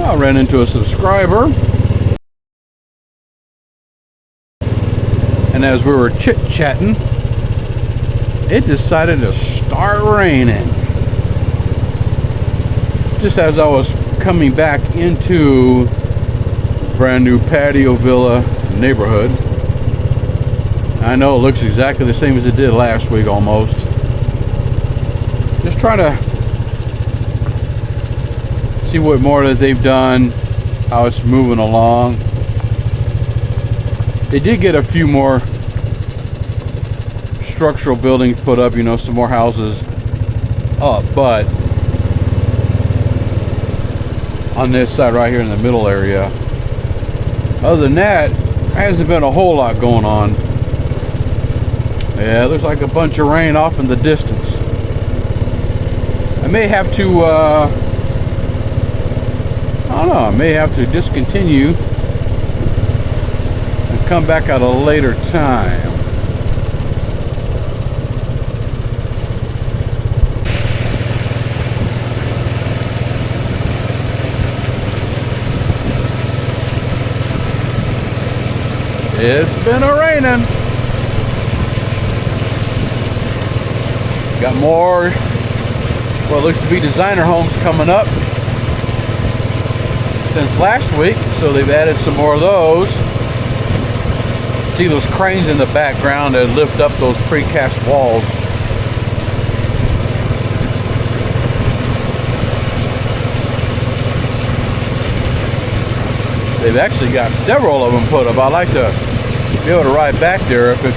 I ran into a subscriber, and as we were chit-chatting, it decided to start raining. Just as I was coming back into brand new patio villa neighborhood. I know it looks exactly the same as it did last week almost. Just trying to see what more that they've done, how it's moving along. They did get a few more structural buildings put up, you know, some more houses up, but on this side right here in the middle area, other than that, there hasn't been a whole lot going on. Yeah, there's like a bunch of rain off in the distance. I may have to I don't know, I may have to discontinue and come back at a later time. It's been a-raining. Got more, what looks to be designer homes coming up since last week, so they've added some more of those. See those cranes in the background that lift up those precast walls. They've actually got several of them put up. I'd like to be able to ride back there if it's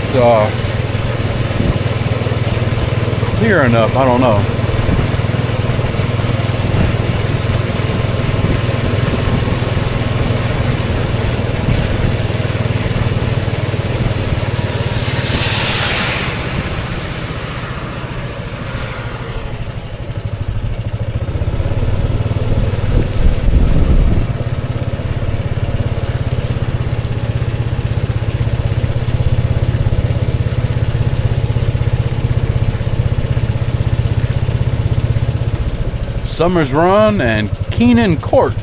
clear enough. I don't know. Summers Run and Keenan Court.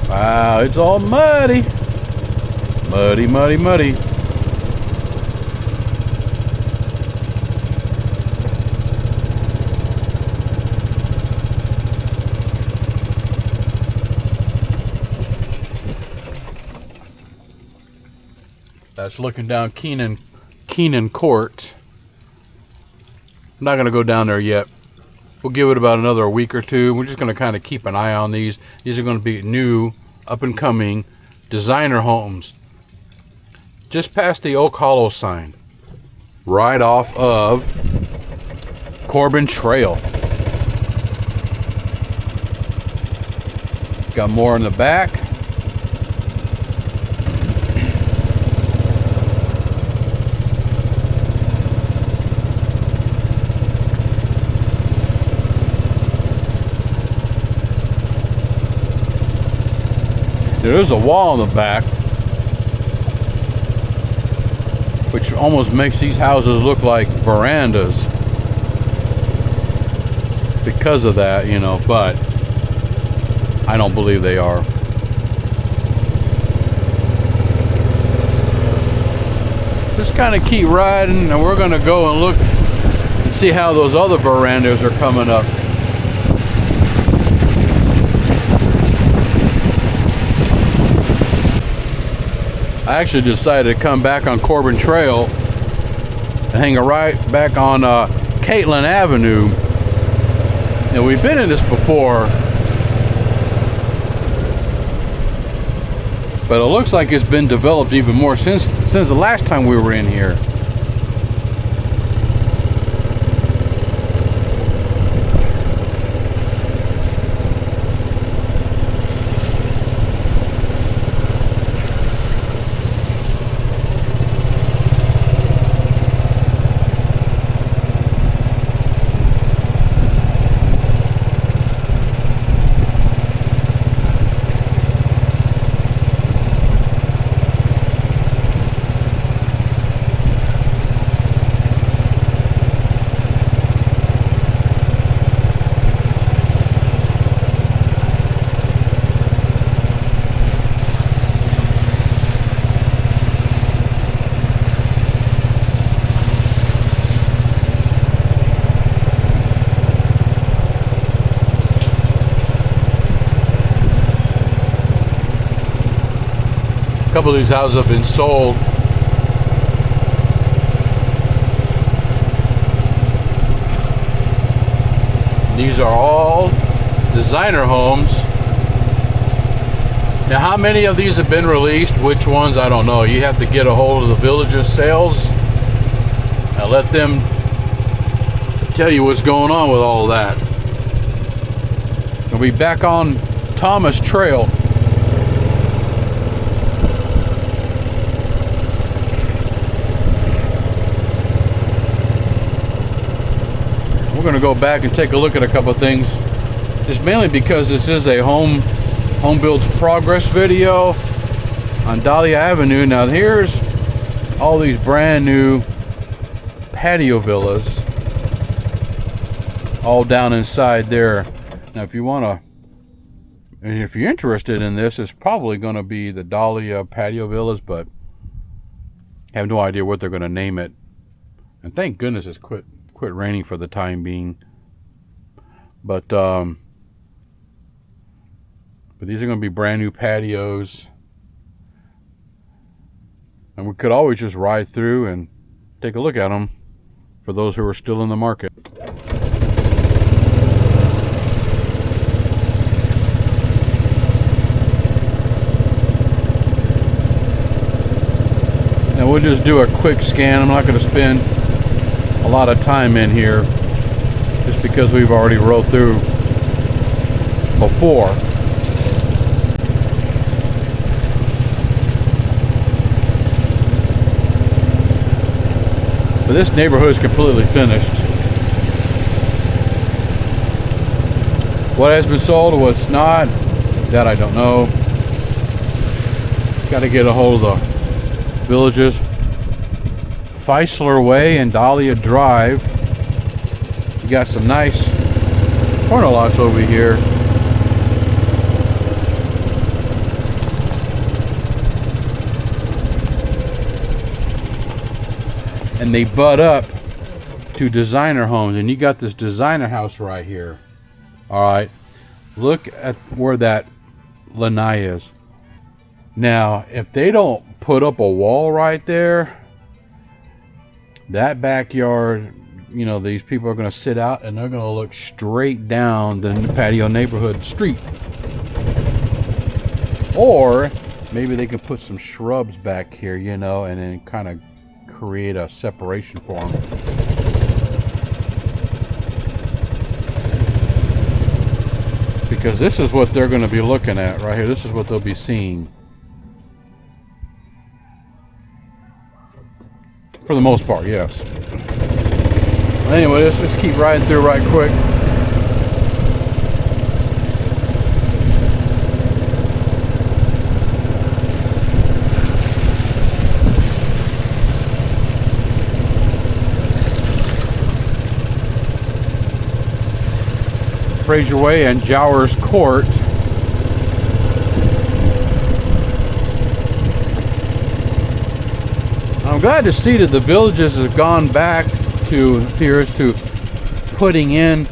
Wow, it's all muddy. Muddy, muddy, muddy. That's looking down Keenan Court. I'm not going to go down there yet. We'll give it about another week or two. We're just going to kind of keep an eye on these. These are going to be new, up and coming designer homes. Just past the Oak Hollow sign. Right off of Corbin Trail. Got more in the back. There's a wall in the back, which almost makes these houses look like verandas because of that, you know, but I don't believe they are. Just kind of keep riding, and we're going to go and look and see how those other verandas are coming up. I actually decided to come back on Corbin Trail and hang a right back on Caitlin Avenue. Now, we've been in this before, but it looks like it's been developed even more since the last time we were in here. couple of these houses have been sold. These are all designer homes. Now, how many of these have been released? Which ones? I don't know. You have to get a hold of the village's sales and let them tell you what's going on with all of that. We'll be back on Thomas Trail. We're going to go back and take a look at a couple of things. Just mainly because this is a home builds progress video on Dahlia Avenue. Now here's all these brand new patio villas all down inside there. Now if you want to, and if you're interested in this, it's probably going to be the Dahlia patio villas, but I have no idea what they're going to name it. And thank goodness it's quit raining for the time being. But these are going to be brand new patios, and we could always just ride through and take a look at them for those who are still in the market. Now we'll just do a quick scan. I'm not going to spend a lot of time in here just because we've already rode through before. But this neighborhood is completely finished. What has been sold or what's not, that I don't know. Got to get a hold of the villages. Feisler Way and Dahlia Drive. You got some nice corner lots over here. And they butt up to designer homes, and you got this designer house right here. All right, look at where that lanai is. Now if they don't put up a wall right there, that backyard, you know, these people are going to sit out and they're going to look straight down the patio neighborhood street. Or maybe they can put some shrubs back here, you know, and then kind of create a separation for them. Because this is what they're going to be looking at right here. This is what they'll be seeing. For the most part, yes. Anyway, let's just keep riding through right quick. Fraser Way and Jowers Court. I'm glad to see that the villages have gone back to, appears to, putting in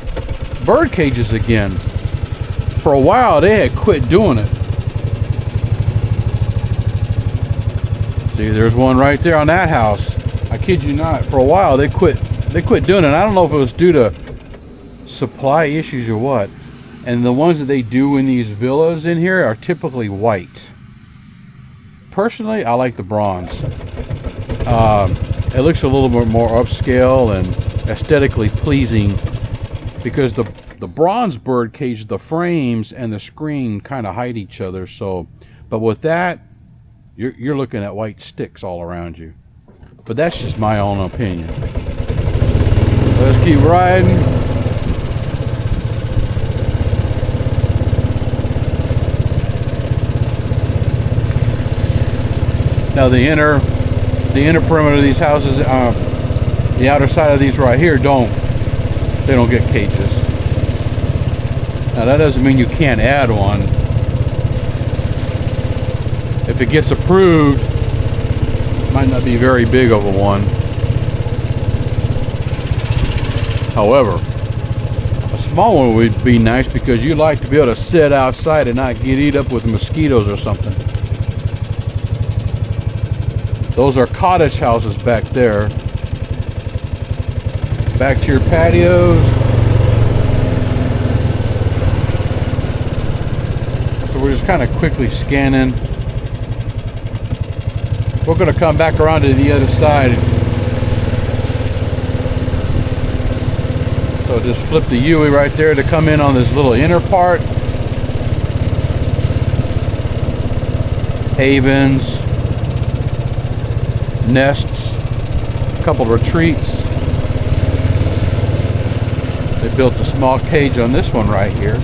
bird cages again. For a while they had quit doing it. See, there's one right there on that house. I kid you not, for a while they quit doing it. I don't know if it was due to supply issues or what. And the ones that they do in these villas in here are typically white. Personally, I like the bronze. It looks a little bit more upscale and aesthetically pleasing, because the bronze bird cage, the frames and the screen kind of hide each other. So, but with that, you're looking at white sticks all around you. But that's just my own opinion. Let's keep riding. Now the inner perimeter of these houses, the outer side of these right here, they don't get cages. Now that doesn't mean you can't add one. If it gets approved, it might not be very big of a one. However, a small one would be nice, because you like to be able to sit outside and not get eaten up with mosquitoes or something. Those are cottage houses back there. Back to your patios. So we're just kind of quickly scanning. We're going to come back around to the other side. So just flip the U right there to come in on this little inner part. Havens, nests, a couple retreats. They built a small cage on this one right here.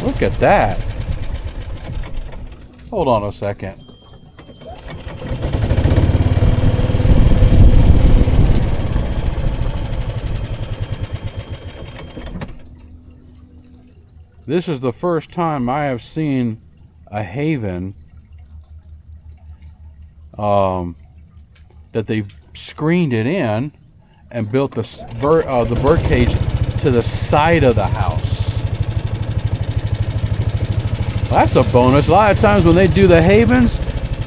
Look at that. Hold on a second. This is the first time I have seen a haven that they've screened it in and built the bird cage to the side of the house. That's a bonus. A lot of times when they do the havens,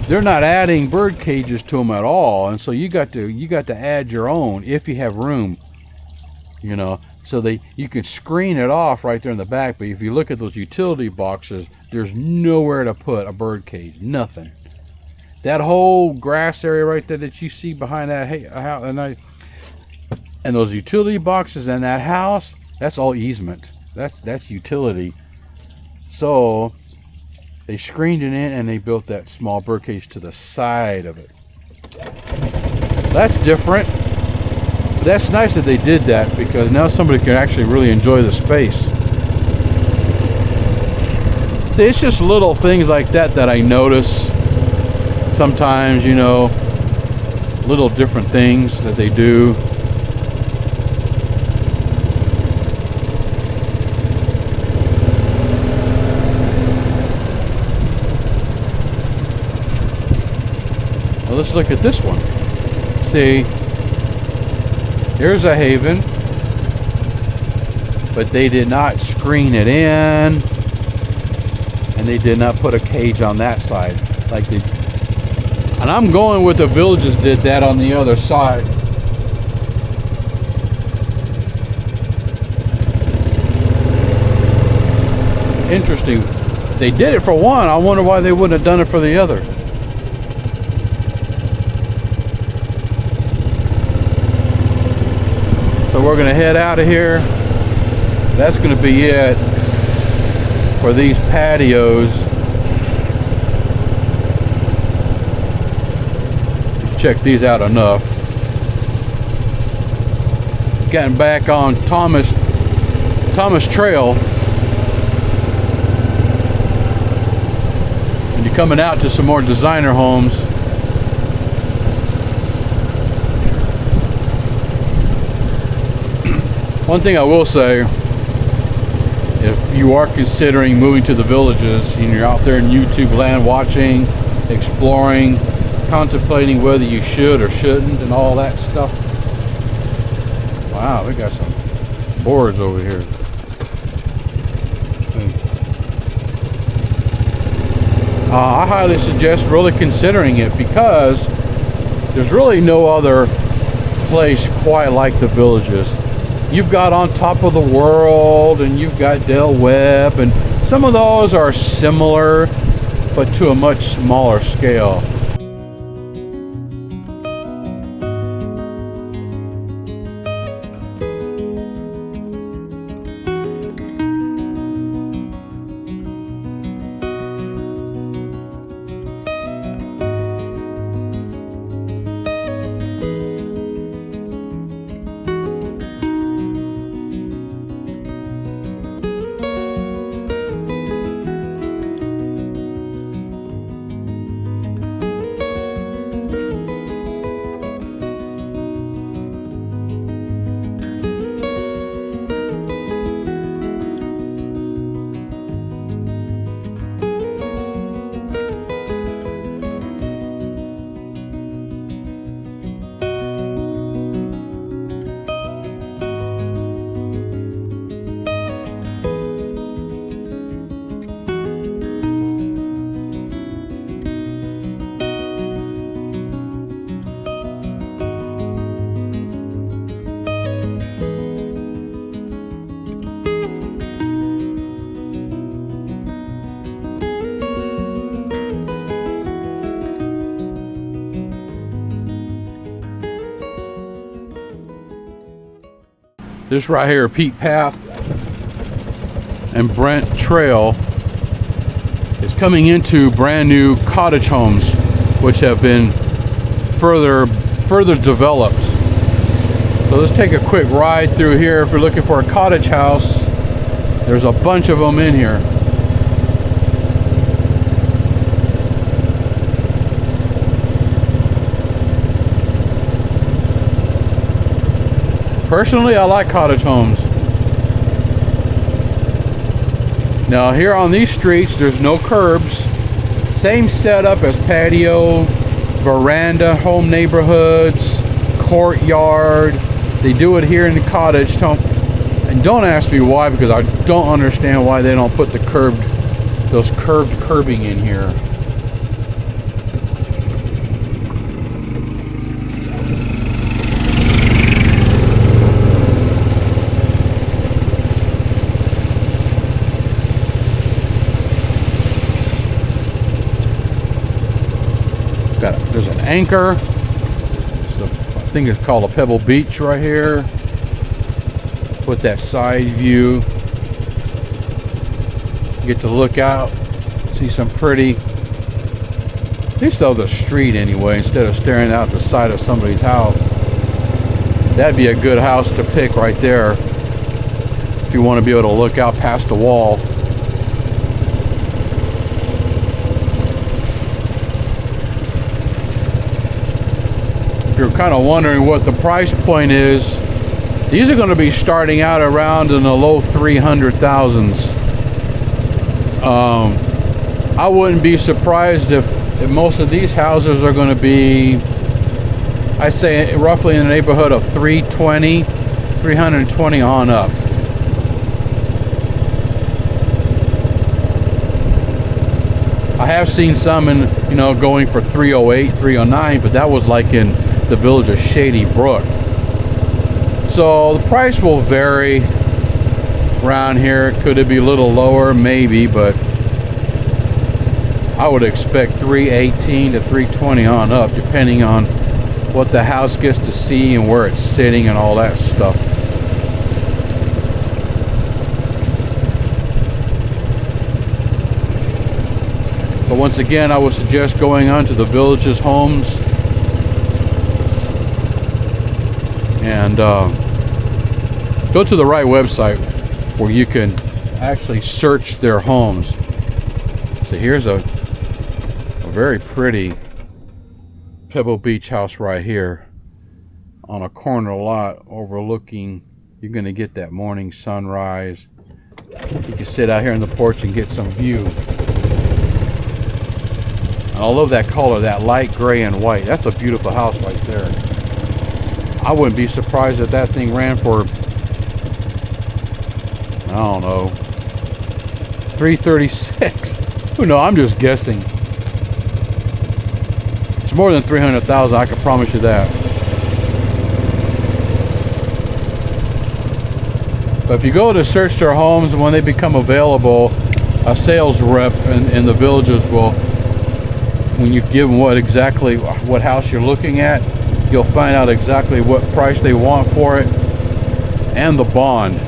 they're not adding bird cages to them at all, and so you got to add your own if you have room, you know. So you can screen it off right there in the back, but if you look at those utility boxes, there's nowhere to put a bird cage. Nothing. That whole grass area right there that you see behind that house, and those utility boxes and that house, that's all easement. That's utility. So they screened it in and they built that small bird cage to the side of it. That's different. But that's nice that they did that, because now somebody can actually really enjoy the space. See, it's just little things like that that I notice sometimes, you know, little different things that they do. Well, let's look at this one. See, here's a haven, but they did not screen it in, and they did not put a cage on that side like they. And I'm going with the villages did that on the other side. Interesting. They did it for one. I wonder why they wouldn't have done it for the other. So we're going to head out of here. That's going to be it for these patios. Check these out enough. Getting back on Thomas Trail. And you're coming out to some more designer homes. One thing I will say, if you are considering moving to the villages and you're out there in YouTube land watching, exploring, contemplating whether you should or shouldn't and all that stuff. Wow, we got some boards over here. I highly suggest really considering it, because there's really no other place quite like the villages. You've got On Top of the World, and you've got Del Webb, and some of those are similar, but to a much smaller scale. This right here, Pete Path and Brent Trail, is coming into brand new cottage homes, which have been further developed. So let's take a quick ride through here. If you're looking for a cottage house, there's a bunch of them in here. Personally, I like cottage homes. Now here on these streets, there's no curbs. Same setup as patio, veranda, home neighborhoods, courtyard. They do it here in the cottage. And don't ask me why, because I don't understand why they don't put the those curved curbing in here. There's an anchor. I think it's called a Pebble Beach right here. Put that side view. You get to look out, see some pretty, at least of the street anyway, instead of staring out the side of somebody's house. That'd be a good house to pick right there if you want to be able to look out past the wall. If you're kind of wondering what the price point is, these are going to be starting out around in the low 300,000s. I wouldn't be surprised if most of these houses are going to be, I say, roughly in the neighborhood of 320 on up. I have seen some in, going for 308, 309, but that was like in the village of Shady Brook. So the price will vary around here. Could it be a little lower? Maybe, but I would expect 318 to 320 on up, depending on what the house gets to see and where it's sitting and all that stuff. But once again, I would suggest going on to the village's homes and go to the right website where you can actually search their homes. So here's a very pretty Pebble Beach house right here on a corner lot overlooking. You're going to get that morning sunrise. You can sit out here on the porch and get some view. And I love that color, that light gray and white. That's a beautiful house right there. I wouldn't be surprised if that thing ran for, I don't know, 336. Who knows? I'm just guessing. It's more than 300,000. I can promise you that. But if you go to search their homes, when they become available, a sales rep in the villages will, when you give them what house you're looking at, you'll find out exactly what price they want for it and the bond.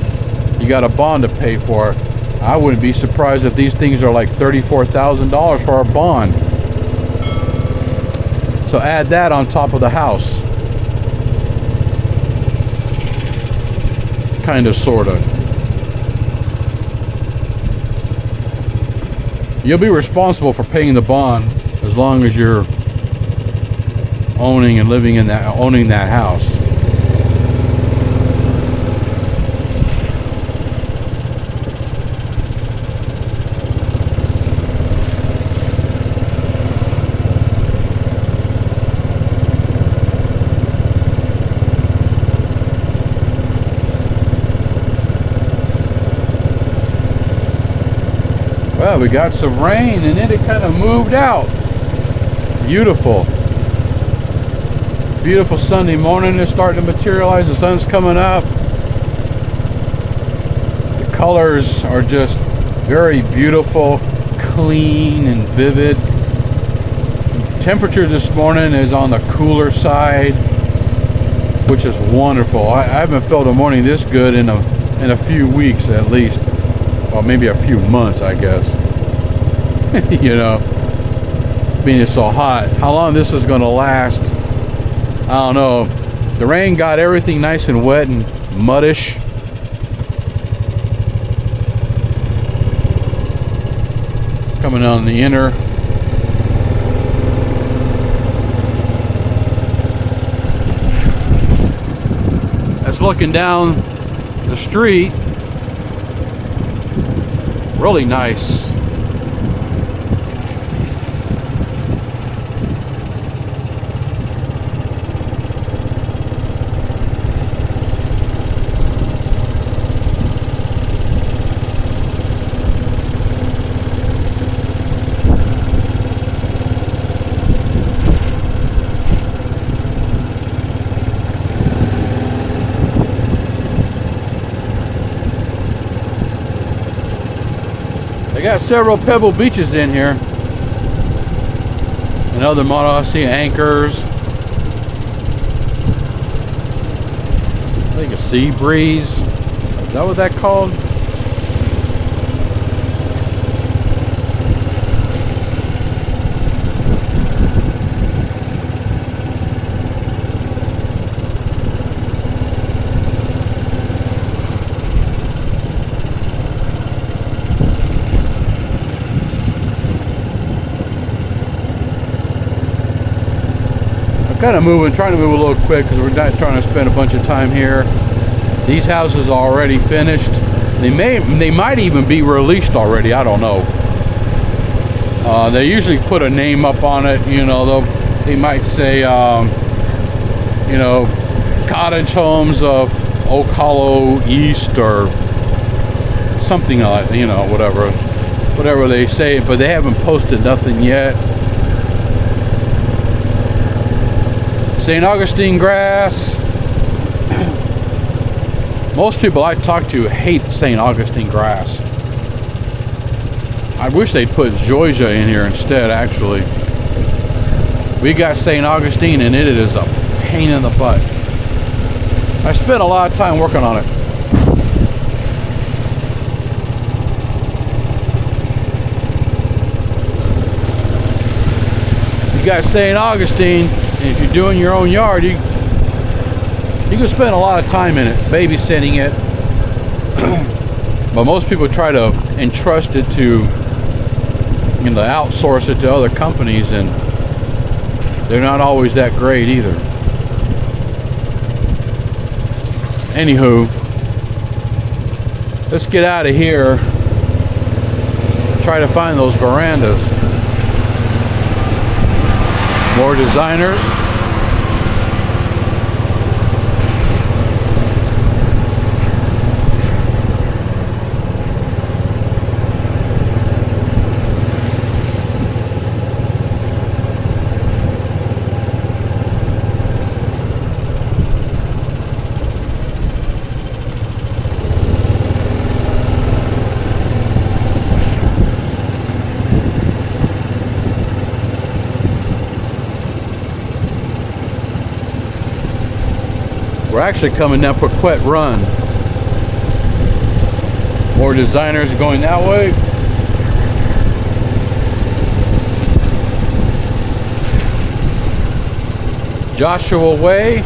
You got a bond to pay for. I wouldn't be surprised if these things are like $34,000 for a bond. So add that on top of the house. Kind of, sort of. You'll be responsible for paying the bond as long as you're owning and living in that house. Well, we got some rain and then it kind of moved out. Beautiful. Beautiful Sunday morning is starting to materialize. The sun's coming up. The colors are just very beautiful, clean and vivid. Temperature this morning is on the cooler side. which is wonderful. I haven't felt a morning this good in a few weeks at least, or maybe a few months, I guess. You know, being it's so hot. How long this is going to last, I don't know. The rain got everything nice and wet and muddish. Coming on the inner. That's looking down the street. Really nice. They got several pebble beaches in here. Another model, I see anchors. I think a sea breeze. Is that what that called? Kind of trying to move a little quick because we're not trying to spend a bunch of time here. These houses are already finished. They might even be released already. I don't know. They usually put a name up on it. You know, they might say, you know, Cottage Homes of Oak Hollow East or something like, you know, whatever they say. But they haven't posted nothing yet. St. Augustine grass. Most people I talk to hate St. Augustine grass. I wish they'd put Georgia in here instead, actually. We got St. Augustine and it is a pain in the butt. I spent a lot of time working on it. You got St. Augustine. And if you're doing your own yard, you can spend a lot of time in it, babysitting it. But most people try to entrust it to, you know, outsource it to other companies, and they're not always that great either. Anywho, let's get out of here. Try to find those verandas. More designers. We're actually coming down Paquette Run. More designers going that way. Joshua Way.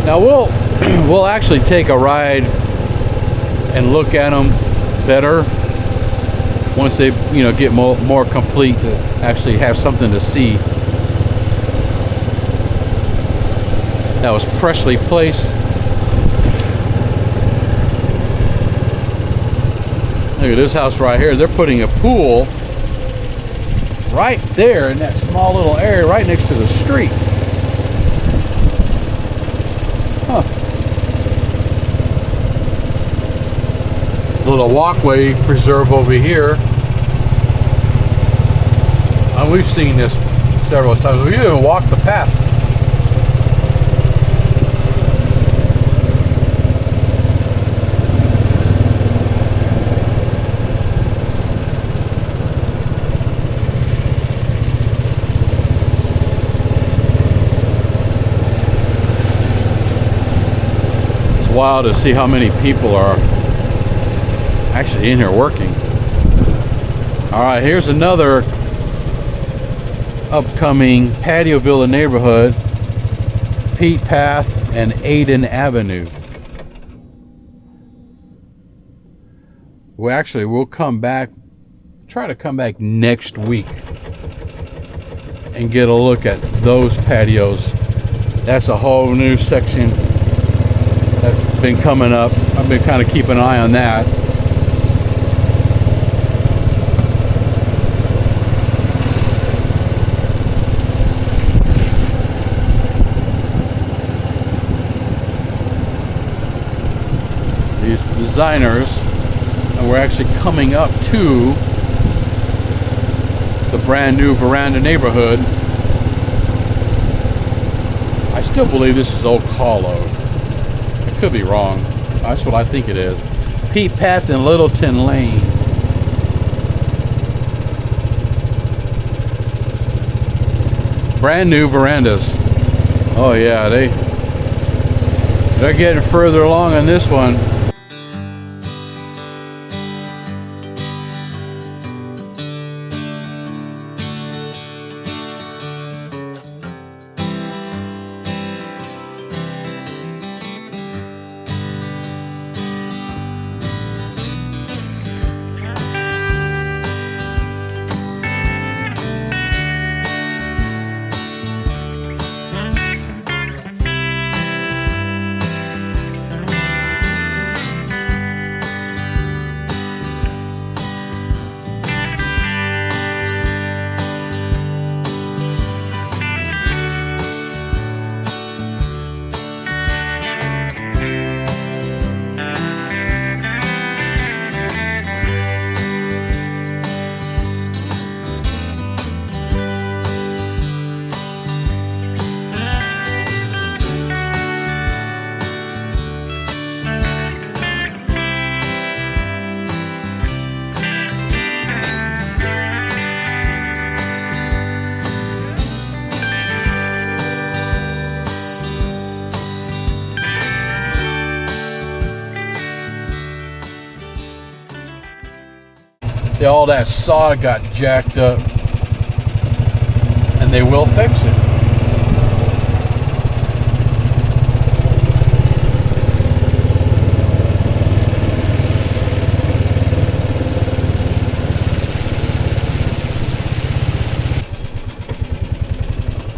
Now we'll actually take a ride and look at them better once they, you know, get more complete, to actually have something to see. That was Presley Place. Look at this house right here. They're putting a pool right there in that small little area right next to the street. Huh. Little walkway preserve over here. We've seen this several times. We even walked the path. wild to see how many people are actually in here working. All right, here's another upcoming patio villa neighborhood, Pete Path and Aiden Avenue. We'll come back, try to come back next week and get a look at those patios. That's a whole new section that's been coming up. I've been kind of keeping an eye on that. These designers, and we're actually coming up to the brand new Veranda neighborhood. I still believe this is Old Hollow. I could be wrong. That's what I think it is. Pete Path and Littleton Lane. Brand new verandas. Oh yeah, they're getting further along on this one. All that sod got jacked up, and they will fix it.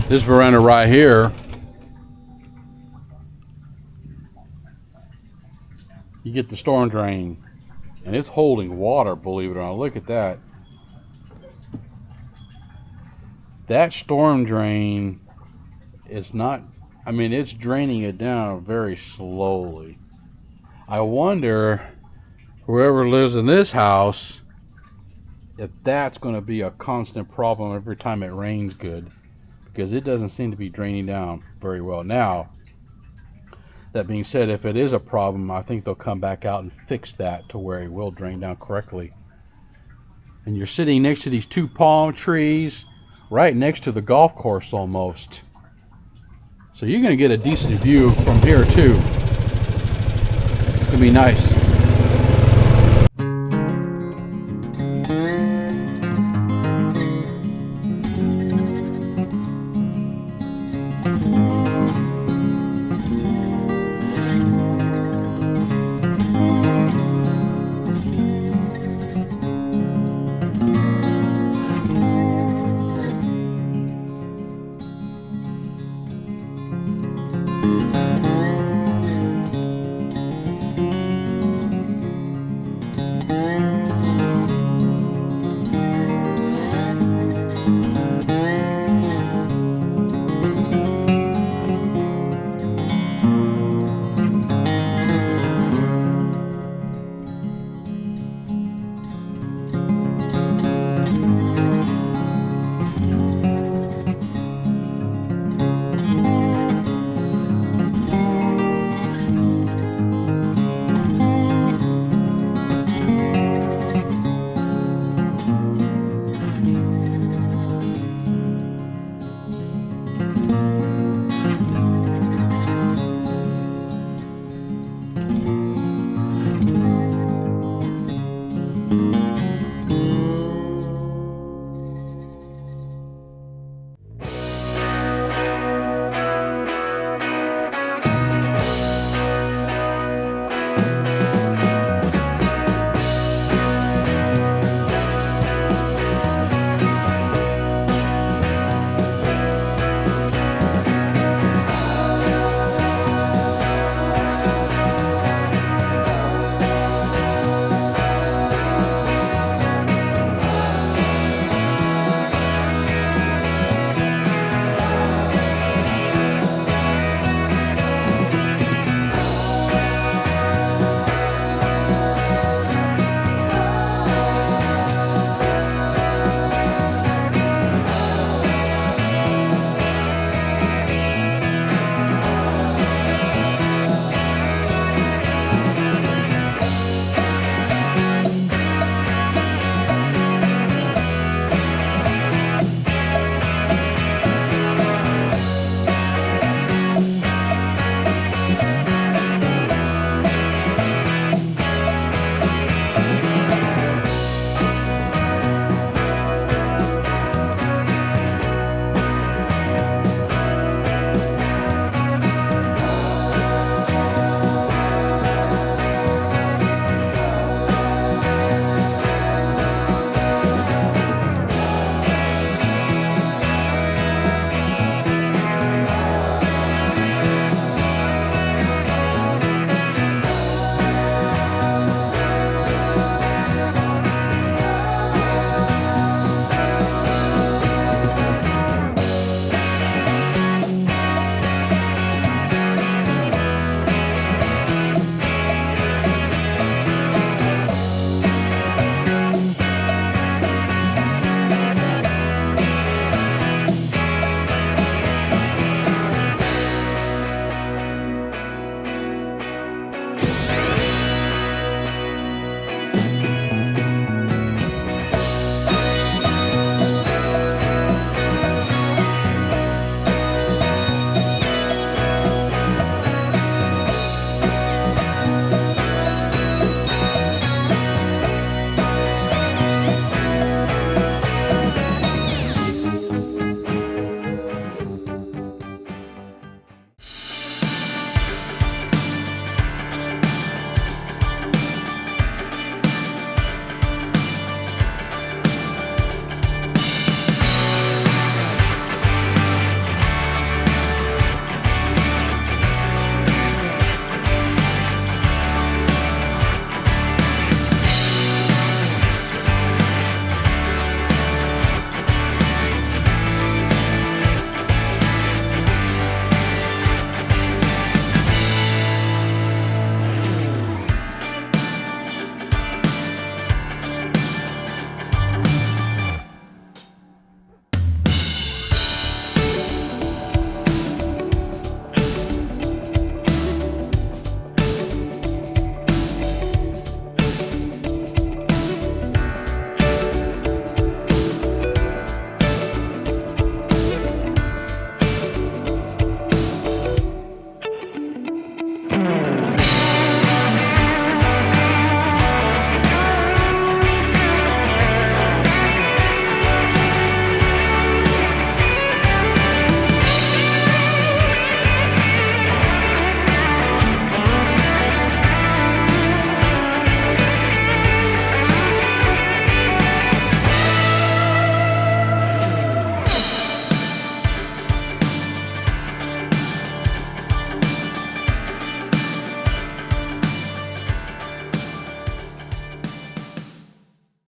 This veranda right here, you get the storm drain. And it's holding water, believe it or not. Look at that. That storm drain is not, I mean, it's draining it down very slowly. I wonder, whoever lives in this house, if that's going to be a constant problem every time it rains good. Because it doesn't seem to be draining down very well. Now, that being said, if it is a problem, I think they'll come back out and fix that to where it will drain down correctly. And you're sitting next to these two palm trees, right next to the golf course almost. So you're going to get a decent view from here too. It's going to be nice.